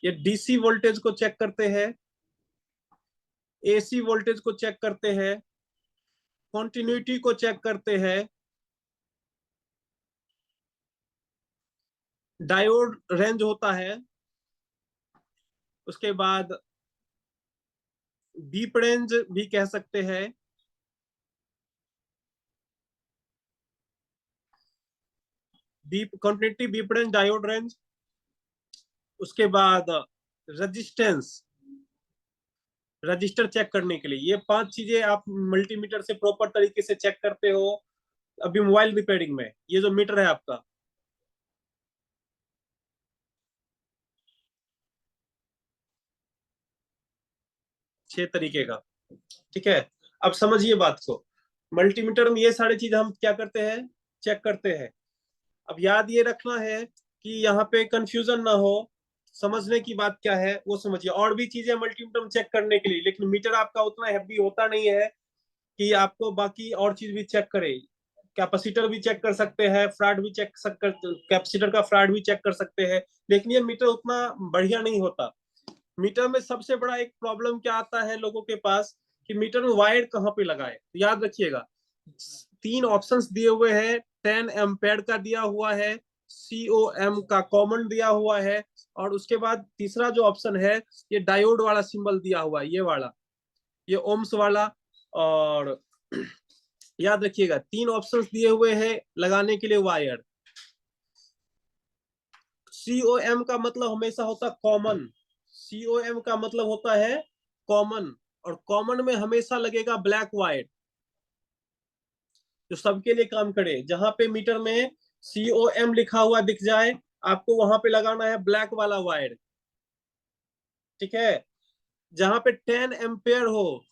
ये DC voltage को check करते हैं, एसी वोल्टेज को चेक करते हैं, कॉन्टिन्यूटी को चेक करते हैं, डायोड रेंज होता है, उसके बाद बीप रेंज भी कह सकते हैं, beep continuity, beep range, diode range, उसके बाद रेजिस्टेंस, रजिस्टर चेक करने के लिए। ये 5 चीजें आप मल्टीमीटर से प्रॉपर तरीके से चेक करते हो अभी मोबाइल रिपेयरिंग में। ये जो मीटर है आपका, छह तरीके का, ठीक है। अब समझिए बात को, मल्टीमीटर में ये सारी चीज हम क्या करते हैं, चेक करते हैं। अब याद ये रखना है कि यहाँ पे कंफ्यूजन ना हो, समझने की बात क्या है वो समझिए। और भी चीजें मल्टीमीटर में चेक करने के लिए, लेकिन मीटर आपका उतना हैवी होता नहीं है कि आपको बाकी और चीज भी चेक करे। कैपेसिटर भी चेक कर सकते हैं, फ्राड भी चेक कर, कैपेसिटर का फ्राड भी चेक कर सकते हैं, लेकिन ये मीटर उतना बढ़िया नहीं होता। मीटर में सबसे बड़ा एक प्रॉब्लम क्या आता है लोगों के पास, कि मीटर में वायर कहाँ पे लगाए। तो याद रखिएगा, 3 ऑप्शंस दिए हुए हैं, 10 एम्पेयर का दिया हुआ है, COM का कॉमन दिया हुआ है, और उसके बाद तीसरा जो ऑप्शन है, ये डायोड वाला सिंबल दिया हुआ है, ये वाला, ये ओम्स वाला। और याद रखिएगा 3 ऑप्शंस दिए हुए हैं लगाने के लिए वायर। COM का मतलब हमेशा होता है कॉमन, COM का मतलब होता है कॉमन, और कॉमन में हमेशा लगेगा ब्लैक वायर जो सबके लिए काम करे। जहां पे मीटर में COM लिखा हुआ दिख जाए, आपको वहां पे लगाना है ब्लैक वाला वायर, ठीक है। जहां पे 10 एम्पेयर हो,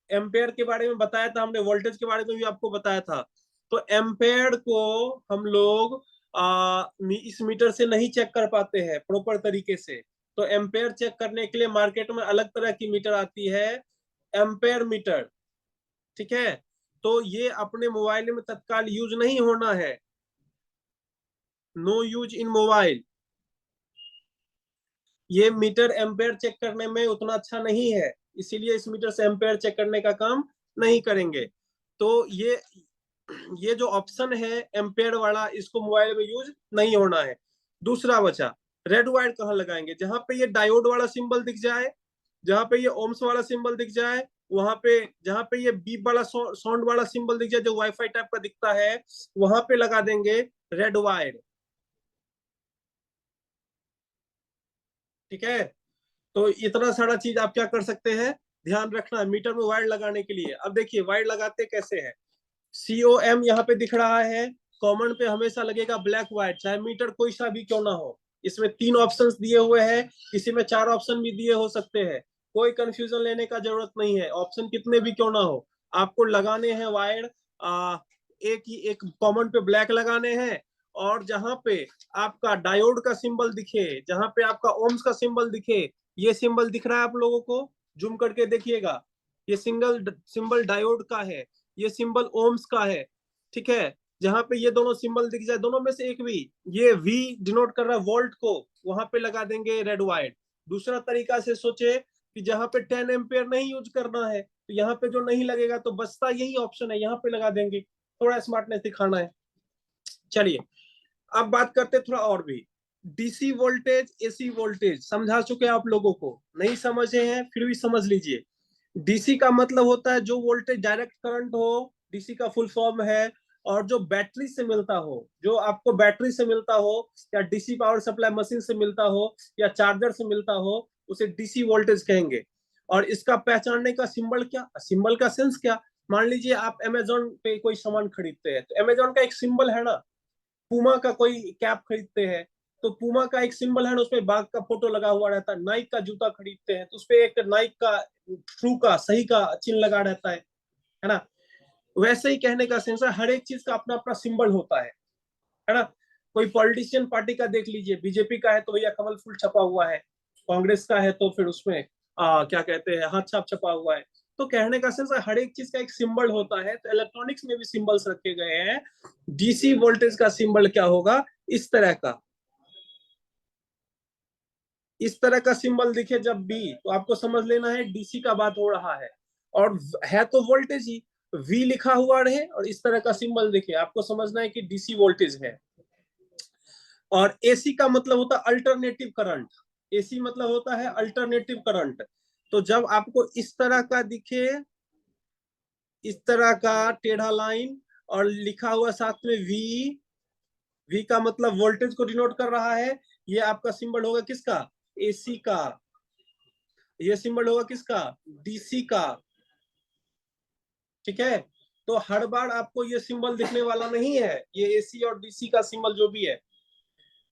एम्पेयर के बारे में बताया था हमने, वोल्टेज के बारे में भी आपको बताया था। तो एम्पेयर को हम लोग इस मीटर से नहीं चेक कर पाते हैं प्रॉपर तरीके से। तो एम्पेयर चेक करने के लिए मार्केट में अलग तरह की मीटर आती है, एम्पेयर मीटर, ठीक है। तो ये अपने मोबाइल में तत्काल यूज नहीं होना है, नो यूज इन मोबाइल। ये मीटर एम्पेयर चेक करने में उतना अच्छा नहीं है, इसीलिए इस मीटर से एम्पेयर चेक करने का काम नहीं करेंगे। तो ये जो ऑप्शन है एम्पेयर वाला, इसको मोबाइल में यूज नहीं होना है। दूसरा बचा, रेड वायर कहाँ लगाएंगे, जहां पे ये डायोड वाला सिंबल दिख जाए, जहां पे ये ओम्स वाला सिंबल दिख जाए, वहां पे जहां पे ये बीप वाला साउंड वाला सिंबल दिख जाए जो वाईफाई टाइप का दिखता है, वहां पे लगा देंगे रेड वायर, ठीक है। तो इतना सारा चीज आप क्या कर सकते हैं, ध्यान रखना है मीटर में वायर लगाने के लिए। अब देखिए वायर लगाते कैसे हैं। COM यहाँ पे दिख रहा है, कॉमन पे हमेशा लगेगा ब्लैक वायर, चाहे मीटर कोई सा भी क्यों ना हो। इसमें 3 ऑप्शंस दिए हुए हैं, किसी में 4 ऑप्शन भी दिए हो सकते हैं, कोई कंफ्यूजन लेने का जरूरत नहीं है, ऑप्शन कितने भी क्यों ना हो। आपको लगाने हैं वायर, एक ही एक कॉमन पे ब्लैक लगाने हैं, और जहां पे आपका डायोड का सिंबल दिखे, जहां पे आपका ओम्स का सिंबल दिखे, ये सिंबल दिख रहा है आप लोगों को, जूम करके देखिएगा, ये सिंगल सिंबल डायोड का है, ये सिंबल ओम्स का है, ठीक है। जहां पे ये दोनों सिंबल दिख जाए, दोनों में से एक भी, ये V डिनोट कर रहा है वोल्ट को, वहां पे लगा देंगे रेड वायर। दूसरा तरीका से सोचे कि जहां पे 10 एम्पियर नहीं यूज करना है, तो यहाँ पे जो नहीं लगेगा तो बचता यही ऑप्शन है, यहाँ पे लगा देंगे। थोड़ा स्मार्टनेस दिखाना है। चलिए अब बात करते हैं थोड़ा और भी। DC वोल्टेज, AC वोल्टेज समझा चुके हैं आप लोगों को, नहीं समझे हैं फिर भी समझ लीजिए। DC का मतलब होता है जो वोल्टेज डायरेक्ट करंट हो, DC का फुल फॉर्म है, और जो बैटरी से मिलता हो, जो आपको बैटरी से मिलता हो, या DC पावर सप्लाई मशीन से मिलता हो, या चार्जर से मिलता हो, उसे DC वोल्टेज कहेंगे। और इसका पहचानने का सिंबल क्या, सिंबल का सेंस क्या। मान लीजिए आप अमेजोन पे कोई सामान खरीदते हैं, तो अमेजोन का एक सिंबल है ना। पूमा का कोई कैप खरीदते हैं, तो पूमा का एक सिंबल है ना, उसमें बाघ का फोटो लगा हुआ रहता है। नाइक का जूता खरीदते हैं तो उसपे एक नाइक का ट्रू का सही का चिन्ह लगा रहता है ना। वैसे ही कहने का सेंस है, हर एक चीज का अपना अपना सिंबल होता है ना। कोई पॉलिटिशियन पार्टी का देख लीजिए, बीजेपी का है तो भैया कमल फूल छपा हुआ है, कांग्रेस का है तो फिर उसमें क्या कहते हैं, हाथ छाप छपा हुआ है। तो कहने का सेंस है हर एक चीज का एक सिंबल होता है, तो इलेक्ट्रॉनिक्स में भी सिंबल्स रखे गए हैं। DC वोल्टेज का सिंबल क्या होगा, इस तरह का, इस तरह का सिंबल दिखे जब भी, तो आपको समझ लेना है डीसी का बात हो रहा है। और है तो वोल्टेज ही, वी लिखा हुआ रहे और इस तरह का सिंबल दिखे, आपको समझना है कि डीसी वोल्टेज है। और एसी का मतलब होता है अल्टरनेटिव करंट। एसी मतलब होता है अल्टरनेटिव करंट। तो जब आपको इस तरह का दिखे, इस तरह का टेढ़ा लाइन और लिखा हुआ साथ में वी, वी का मतलब वोल्टेज को डिनोट कर रहा है, ये आपका सिंबल होगा किसका? एसी का। ये सिंबल होगा किसका? डीसी का। ठीक है, तो हर बार आपको ये सिंबल दिखने वाला नहीं है, ये एसी और डीसी का सिंबल जो भी है।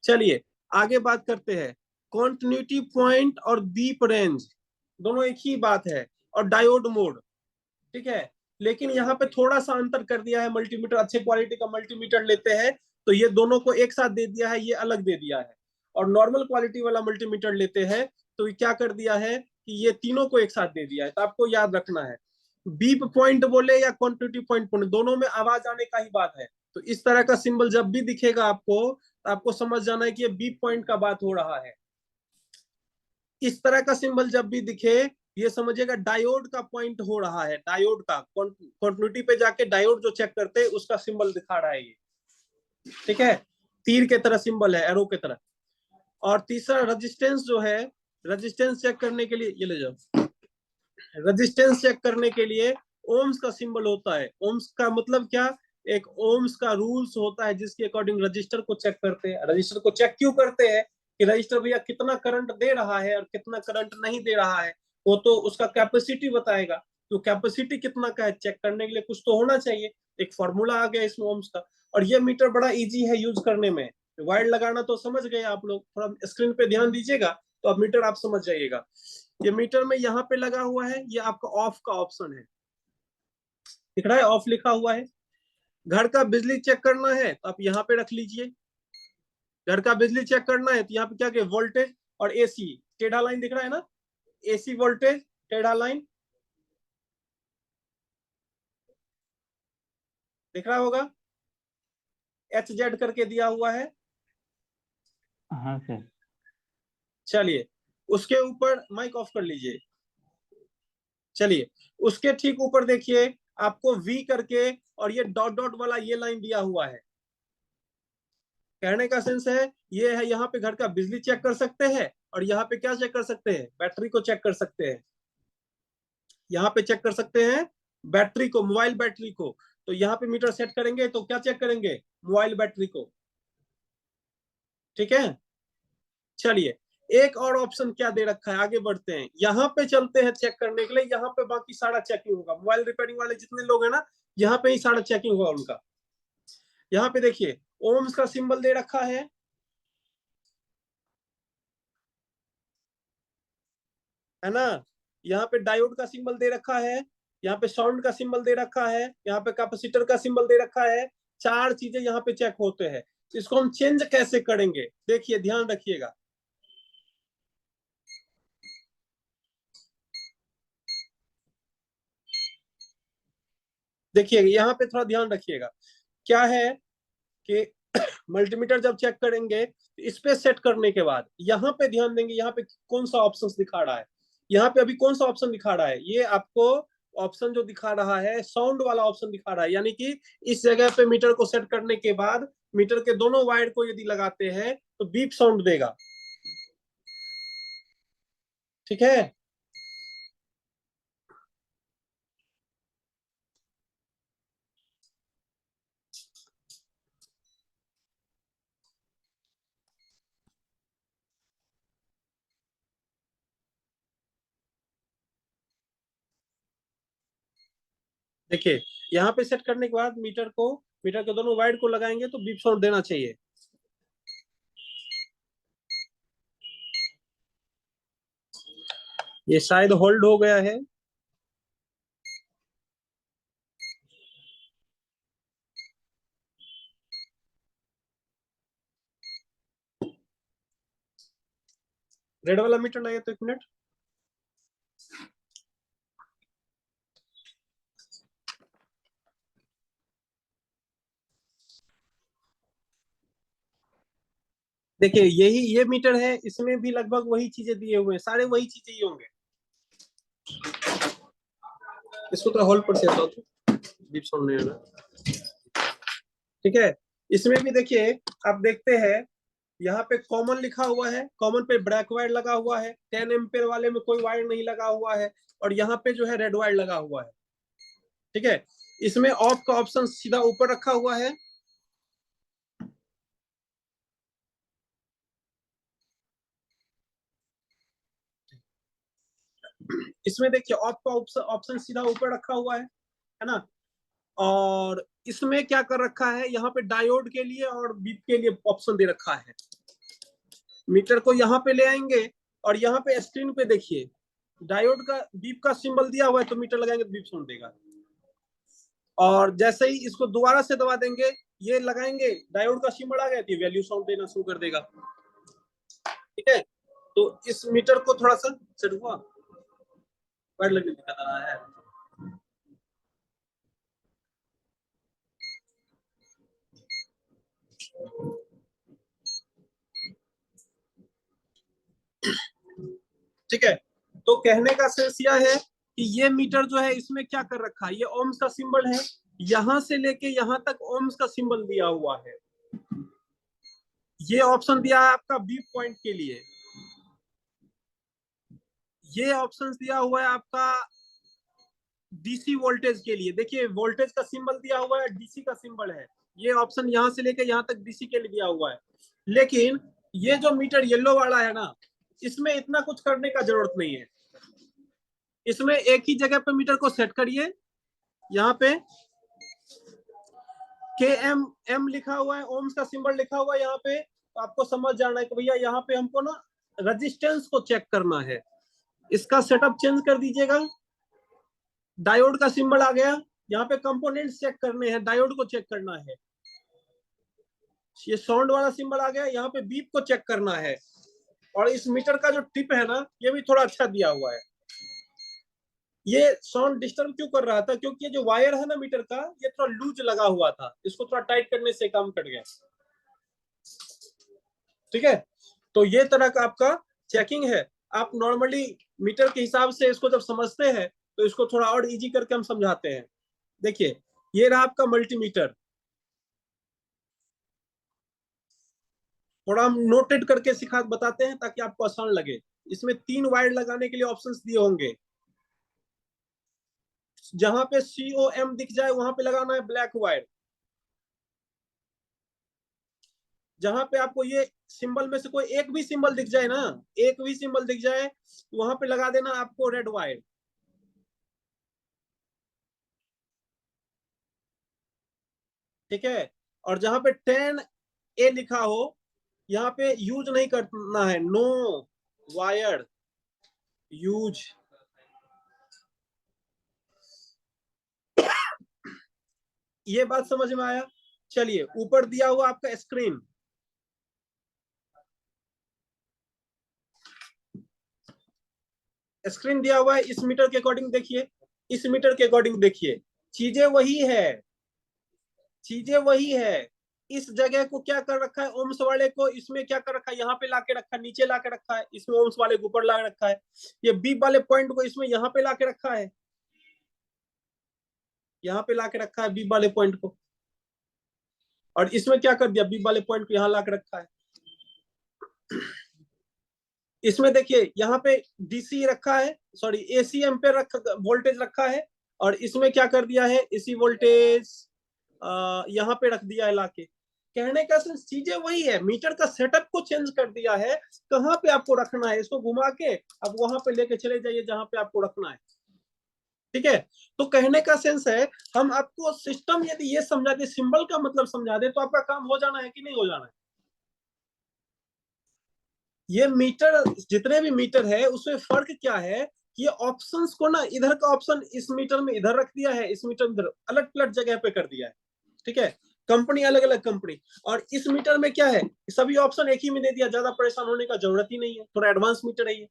चलिए आगे बात करते हैं। कॉन्टिन्यूटी पॉइंट और बीप रेंज दोनों एक ही बात है, और डायोड मोड। ठीक है, लेकिन यहाँ पे थोड़ा सा अंतर कर दिया है। मल्टीमीटर, अच्छे क्वालिटी का मल्टीमीटर लेते हैं तो ये दोनों को एक साथ दे दिया है, ये अलग दे दिया है। और नॉर्मल क्वालिटी वाला मल्टीमीटर लेते हैं तो ये क्या कर दिया है कि ये तीनों को एक साथ दे दिया है। तो आपको याद रखना है, बीप पॉइंट बोले या क्वांटिटी पॉइंट बोले, दोनों में आवाज आने का ही बात है। तो इस तरह का सिंबल जब भी दिखेगा आपको, तो आपको समझ जाना है कि ये बीप पॉइंट का बात हो रहा है। इस तरह का सिंबल जब भी दिखे, ये समझिएगा डायोड का पॉइंट हो रहा है। डायोड का कंटिन्यूटी पे जाके डायोड जो चेक करते हैं उसका सिंबल दिखा रहा है ये। ठीक है, तीर के तरह सिंबल है, एरो के तरह। और तीसरा रेजिस्टेंस जो है, रेजिस्टेंस चेक करने के लिए ये ले जाओ। रेजिस्टेंस चेक करने के लिए ओम्स का सिंबल होता है। ओम्स का मतलब क्या? एक ओम्स का रूल्स होता है जिसके अकॉर्डिंग रजिस्टर को चेक करते हैं। रजिस्टर को चेक क्यों करते हैं कि रजिस्टर भैया कितना करंट दे रहा है और कितना करंट नहीं दे रहा है, वो तो उसका कैपेसिटी बताएगा। तो कैपेसिटी कितना का है चेक करने के लिए कुछ तो होना चाहिए। एक फॉर्मूला आ गया इसमें ओम्स का। और ये मीटर बड़ा इजी है यूज करने में। वायर लगाना तो समझ गए आप लोग, थोड़ा स्क्रीन पे ध्यान दीजिएगा तो अब मीटर आप समझ जाइएगा। ये मीटर में यहाँ पे लगा हुआ है, ये आपका ऑफ का ऑप्शन है, दिख रहा है ऑफ लिखा हुआ है। घर का बिजली चेक करना है तो आप यहाँ पे रख लीजिए। घर का बिजली चेक करना है तो यहाँ पे क्या क्या वोल्टेज और एसी, टेढ़ा लाइन दिख रहा है ना, एसी वोल्टेज टेढ़ा लाइन दिख रहा होगा, एच जेड करके दिया हुआ है। हाँ सर। चलिए उसके ऊपर माइक ऑफ कर लीजिए। चलिए उसके ठीक ऊपर देखिए, आपको वी करके और ये डॉट डॉट वाला ये लाइन दिया हुआ है। कहने का सेंस है ये है, यहाँ पे घर का बिजली चेक कर सकते हैं और यहाँ पे क्या चेक कर सकते हैं? बैटरी को चेक कर सकते हैं। यहाँ पे चेक कर सकते हैं बैटरी को, मोबाइल बैटरी को। तो यहाँ पे मीटर सेट करेंगे तो क्या चेक करेंगे? मोबाइल बैटरी को। ठीक है, चलिए एक और ऑप्शन क्या दे रखा है, आगे बढ़ते हैं। यहाँ पे चलते हैं चेक करने के लिए। यहाँ पे बाकी सारा चेकिंग होगा, मोबाइल रिपेयरिंग वाले जितने लोग हैं ना, यहाँ पे ही सारा चेकिंग होगा उनका। यहाँ पे देखिए ओम्स का सिंबल दे रखा है ना। यहाँ पे डायोड का सिंबल दे रखा है, यहाँ पे साउंड का सिंबल दे रखा है, यहाँ पे कैपेसिटर का सिंबल दे रखा है। चार चीजें यहाँ पे चेक होते हैं। इसको हम चेंज कैसे करेंगे, देखिए ध्यान रखिएगा। देखिए यहाँ पे थोड़ा ध्यान रखिएगा, क्या है कि मल्टीमीटर जब चेक करेंगे तो इस पे सेट करने के बाद यहाँ पे ध्यान देंगे, यहाँ पे कौन सा ऑप्शन दिखा रहा है। यहाँ पे अभी कौन सा ऑप्शन दिखा रहा है? ये आपको ऑप्शन जो दिखा रहा है साउंड वाला ऑप्शन दिखा रहा है। यानी कि इस जगह पे मीटर को सेट करने के बाद मीटर के दोनों वायर को यदि लगाते हैं तो बीप साउंड देगा। ठीक है, देखिए यहाँ पे सेट करने के बाद मीटर को, मीटर के दोनों वायर को लगाएंगे तो बीप साउंड देना चाहिए। ये शायद होल्ड हो गया है। रेड वाला मीटर नहीं है तो एक मिनट। देखिए यही ये मीटर है, इसमें भी लगभग वही चीजें दिए हुए हैं, सारे वही चीजें ही होंगे। इसको तो होल्ड पर से हटाओ तो बीप साउंड नहीं होगा। ठीक है, इसमें भी देखिए आप देखते हैं यहाँ पे कॉमन लिखा हुआ है, कॉमन पे ब्लैक वायर लगा हुआ है, 10 एम्पेयर वाले में कोई वायर नहीं लगा हुआ है, और यहाँ पे जो है रेड वायर लगा हुआ है। ठीक है, इसमें ऑफ का ऑप्शन सीधा ऊपर रखा हुआ है। इसमें देखिए ऑफ का ऑप्शन सीधा ऊपर रखा हुआ है ना। और इसमें क्या कर रखा है, यहाँ पे डायोड के लिए और बीप के लिए ऑप्शन दे रखा है। मीटर को यहाँ पे ले आएंगे और यहाँ पे स्क्रीन पे देखिए डायोड का बीप का सिंबल दिया हुआ है, तो मीटर लगाएंगे तो बीप साउंड देगा। और जैसे ही इसको दोबारा से दबा देंगे, ये लगाएंगे, डायोड का सिंबल आ गया तो वैल्यू साउंड देना शुरू कर देगा। ठीक है, तो इस मीटर को थोड़ा सा सेट हुआ, वायर लगने दिक्कत आ रहा है। ठीक है, तो कहने का सेंस यह है कि ये मीटर जो है इसमें क्या कर रखा है, ये ओम्स का सिंबल है, यहां से लेके यहां तक ओम्स का सिंबल दिया हुआ है। ये ऑप्शन दिया है आपका बीप पॉइंट के लिए, ये ऑप्शन दिया हुआ है आपका डीसी वोल्टेज के लिए। देखिए वोल्टेज का सिंबल दिया हुआ है, डीसी का सिंबल है, ये ऑप्शन यहां से लेके यहां तक डीसी के लिए दिया हुआ है। लेकिन ये जो मीटर येलो वाला है ना, इसमें इतना कुछ करने का जरूरत नहीं है। इसमें एक ही जगह पे मीटर को सेट करिए, यहाँ पे के एम एम लिखा हुआ है, ओम्स का सिंबल लिखा हुआ है यहाँ पे। तो आपको समझ जाना है कि भैया यहाँ पे हमको ना रेजिस्टेंस को चेक करना है। इसका सेटअप चेंज कर दीजिएगा, डायोड का सिंबल आ गया, यहाँ पे कंपोनेंट्स चेक करने हैं, डायोड को चेक करना है। ये साउंड वाला सिंबल आ गया, यहाँ पे बीप को चेक करना है। और इस मीटर का जो टिप है ना, ये भी थोड़ा अच्छा दिया हुआ है। ये साउंड डिस्टर्ब क्यों कर रहा था, क्योंकि ये जो वायर है ना मीटर का, ये थोड़ा लूज लगा हुआ था, इसको थोड़ा टाइट करने से काम कट गया। ठीक है, तो ये तरह का आपका चेकिंग है। आप नॉर्मली मीटर के हिसाब से इसको जब समझते हैं तो इसको थोड़ा और इजी करके हम समझाते हैं। देखिए ये रहा आपका मल्टीमीटर, थोड़ा हम नोटेड करके सिखा बताते हैं ताकि आपको आसान लगे। इसमें 3 वायर लगाने के लिए ऑप्शंस दिए होंगे, जहां पे COM दिख जाए वहां पे लगाना है ब्लैक वायर, जहां पे आपको ये सिंबल में से कोई एक भी सिंबल दिख जाए ना, एक भी सिंबल दिख जाए तो वहां पे लगा देना आपको रेड वायर। ठीक है, और जहां पे 10A लिखा हो, यहाँ पे यूज नहीं करना है, नो वायर यूज। ये बात समझ में आया। चलिए ऊपर दिया हुआ आपका स्क्रीन, स्क्रीन दिया हुआ है, इस मीटर के अकॉर्डिंग देखिए, इस मीटर के अकॉर्डिंग देखिए, चीजें वही है, चीजें वही है। इस जगह को क्या कर रखा है, ओम्स वाले को इसमें क्या कर रखा है, यहाँ पे लाके रखा है, नीचे लाके रखा है, इसमें ओम्स वाले को ऊपर ला रखा है। ये बीप वाले पॉइंट को इसमें यहाँ पे लाके रखा है, यहाँ पे लाके रखा है बीप वाले पॉइंट को। और इसमें क्या कर दिया, बीप वाले पॉइंट को यहाँ लाके रखा है। इसमें देखिए यहाँ पे डीसी रखा है, सॉरी एसी एम्पेयर रखा, वोल्टेज रखा है। और इसमें क्या कर दिया है, एसी वोल्टेज यहाँ पे रख दिया है लाके। कहने का सेंस चीजें वही है, मीटर का सेटअप को चेंज कर दिया है, कहाँ पे आपको रखना है, इसको घुमा के अब वहां पे लेके चले जाइए जहां पे आपको रखना है। ठीक है, तो कहने का सेंस है हम आपको सिस्टम यदि ये समझा दे, सिंबल का मतलब समझा दे, तो आपका काम हो जाना है कि नहीं हो जाना है। ये मीटर जितने भी मीटर है उसमें फर्क क्या है, ये ऑप्शंस को ना, इधर का ऑप्शन इस मीटर में इधर रख दिया है, इस मीटर में अलग अलग जगह पे कर दिया है। ठीक है, कंपनी अलग अलग कंपनी। और इस मीटर में क्या है, सभी ऑप्शन एक ही में दे दिया, ज्यादा परेशान होने का जरूरत ही नहीं है, थोड़ा एडवांस मीटर है ये।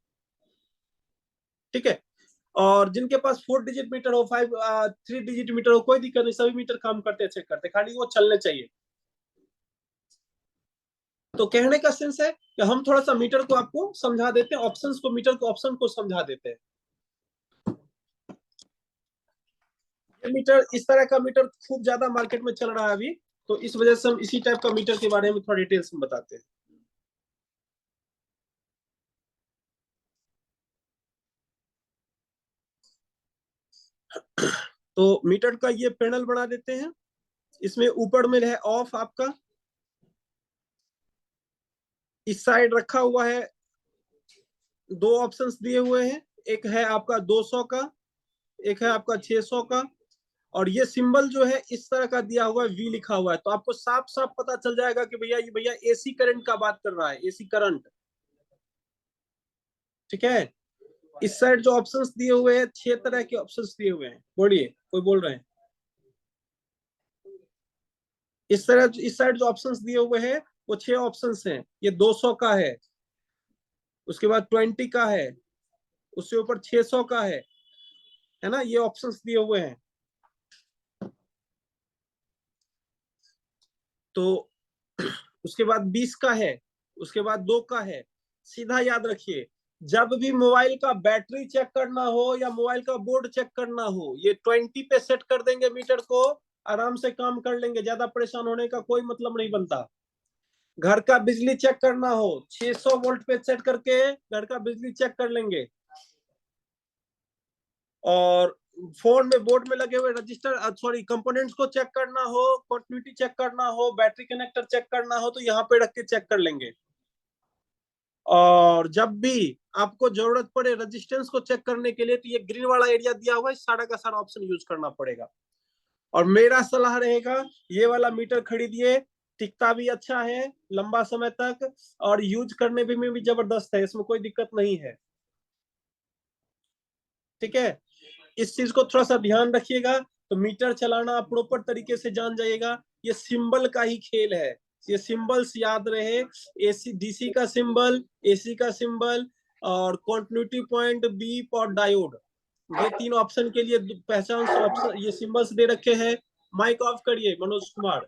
ठीक है, और जिनके पास 4 डिजिट मीटर हो, 3 डिजिट मीटर हो, कोई दिक्कत नहीं, सभी मीटर काम करते चेक करते, खाली वो चलने चाहिए। तो कहने का सेंस है कि हम थोड़ा सा मीटर को आपको समझा देते हैं, ऑप्शंस को, मीटर को ऑप्शन को समझा देते हैं। ये मीटर, इस तरह का मीटर खूब ज्यादा मार्केट में चल रहा है अभी, तो इस वजह से हम इसी टाइप का मीटर के बारे में थोड़ा डिटेल्स में बताते हैं। तो मीटर का ये पैनल बना देते हैं, इसमें ऊपर में है ऑफ आपका, इस साइड रखा हुआ है, दो ऑप्शंस दिए हुए हैं, एक है आपका 200 का, एक है आपका 600 का, और ये सिंबल जो है इस तरह का दिया हुआ है, वी लिखा हुआ है, तो आपको साफ साफ पता चल जाएगा कि भैया ये भैया एसी करंट का बात कर रहा है, एसी करंट। ठीक है, इस साइड जो ऑप्शंस दिए हुए हैं, 6 तरह के ऑप्शंस दिए हुए हैं, बोलिए कोई बोल रहे हैं? इस तरह इस साइड जो ऑप्शंस दिए हुए हैं वो 6 ऑप्शंस हैं। ये 200 का है, उसके बाद 20 का है, उससे ऊपर 600 का है ना, ये ऑप्शंस दिए हुए हैं। तो उसके बाद 20 का है, उसके बाद 2 का है। सीधा याद रखिए, जब भी मोबाइल का बैटरी चेक करना हो या मोबाइल का बोर्ड चेक करना हो, ये 20 पे सेट कर देंगे मीटर को, आराम से काम कर लेंगे, ज्यादा परेशान होने का कोई मतलब नहीं बनता। घर का बिजली चेक करना हो, 600 वोल्ट पे सेट करके घर का बिजली चेक कर लेंगे। और फोन में बोर्ड में लगे हुए रजिस्टर, सॉरी, कंपोनेंट्स को चेक करना हो, कंटिन्यूटी चेक करना हो, बैटरी कनेक्टर चेक करना हो, तो यहाँ पे रख के चेक कर लेंगे। और जब भी आपको जरूरत पड़े रेजिस्टेंस को चेक करने के लिए, तो ये ग्रीन वाला एरिया दिया हुआ है, सारा का सारा ऑप्शन यूज करना पड़ेगा। और मेरा सलाह रहेगा, ये वाला मीटर खरीदिए, टिकता भी अच्छा है लंबा समय तक, और यूज करने में भी जबरदस्त है, इसमें कोई दिक्कत नहीं है। ठीक है, इस चीज को थोड़ा सा ध्यान रखिएगा, तो मीटर चलाना आप प्रॉपर तरीके से जान जाइएगा। ये सिंबल का ही खेल है, ये सिंबल्स याद रहे, एसी डीसी का सिंबल, एसी का सिंबल, और कंटिन्यूटी पॉइंट, बीप और डायोड, ये 3 ऑप्शन के लिए पहचान ऑप्शन, ये सिंबल्स दे रखे हैं। माइक ऑफ करिए मनोज कुमार।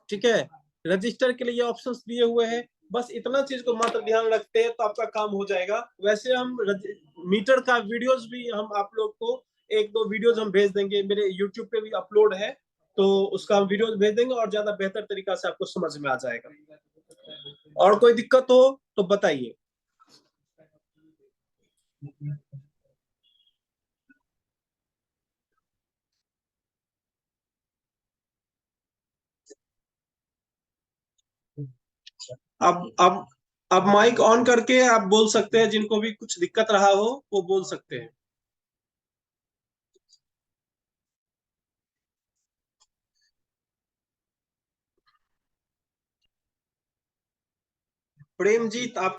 ठीक है, रजिस्टर के लिए ये ऑप्शंस दिए हुए हैं, बस इतना चीज को मात्र ध्यान रखते हैं तो आपका काम हो जाएगा। वैसे हम मीटर का वीडियोस भी हम आप लोग को, एक दो वीडियोस हम भेज देंगे, मेरे यूट्यूब पे भी अपलोड है, तो उसका हम वीडियोस भेज देंगे और ज्यादा बेहतर तरीका से आपको समझ में आ जाएगा। और कोई दिक्कत हो तो बताइए। अब माइक ऑन करके आप बोल सकते हैं, जिनको भी कुछ दिक्कत रहा हो वो बोल सकते हैं। प्रेमजीत, आप